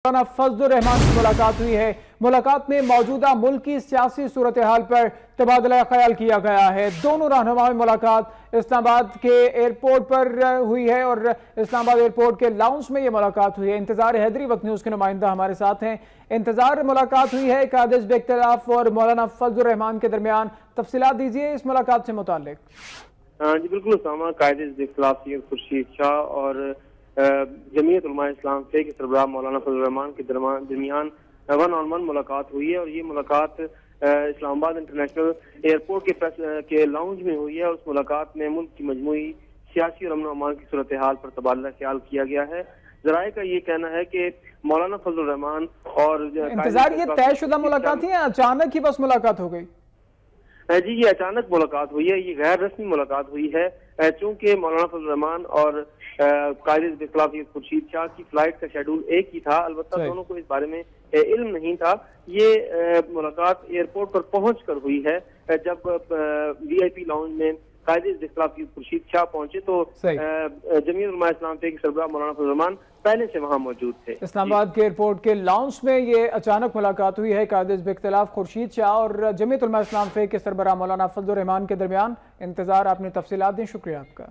مولانا فضل الرحمان کی ملاقات ہوئی ہے۔ ملاقات میں موجودہ ملک کی سیاسی صورتحال پر تبادلہ خیال کیا گیا ہے۔ دونوں رہنماؤں ملاقات اسلام آباد کے ایئرپورٹ پر ہوئی ہے اور اسلام آباد ایئرپورٹ کے لاؤنج میں یہ ملاقات ہوئی ہے۔ انتظار حیدری وقت نیوز کے نمائندہ ہمارے ساتھ ہیں۔ انتظار ملاقات ہوئی ہے قائد حزب اختلاف اور مولانا فضل الرحمان کے درمیان، تفصیلات دیجئے اس ملاقات سے متعلق۔ جی بالکل اسامہ، قائد حزب اختلاف سید خورشید شاہ اور جمعیت علماء اسلام کے سربراہ مولانا فضل الرحمان کے درمیان ون آن ون ملاقات ہوئی ہے اور یہ ملاقات اسلام آباد انٹرنیشنل ایئرپورٹ کے لاؤنج میں ہوئی ہے اور اس ملاقات میں ملک کی مجموعی سیاسی اور امن و امان کی صورتحال پر تبادلہ خیال کیا گیا ہے۔ ذرائع کا یہ کہنا ہے کہ مولانا فضل الرحمان اور انتظار یہ طے شدہ ملاقات ہے یا اچانک ہی بس ملاقات ہو گئی؟ جی یہ اچانک ملاقات ہوئی ہے، یہ غیر رسمی ملاقات ہوئی ہے چونکہ مولانا فضل الرحمان اور قائد حزب اختلاف سید خورشید شاہ کی فلائٹ کا شیڈول ایک ہی تھا، البتہ دونوں کو اس بارے میں علم نہیں تھا۔ یہ ملاقات ایئرپورٹ پر پہنچ کر ہوئی ہے۔ جب وی آئی پی لاؤنج میں قائد حزب اختلاف سید خورشید شاہ پہنچے تو جمعیت علماء اسلام کے سربراہ مولانا فضل الرحمان پہلے سے وہاں موجود تھے۔ اسلام آباد کے ایئرپورٹ کے لاؤنج میں یہ اچانک ملاقات ہوئی ہے قائد حزب اختلاف خورشید شاہ اور جمعیت علماء اسلام کے سربراہ مولانا فضل الرحمان کے درمیان۔ انتظار، آپ نے تفصیلات دیں، شکریہ آپ کا۔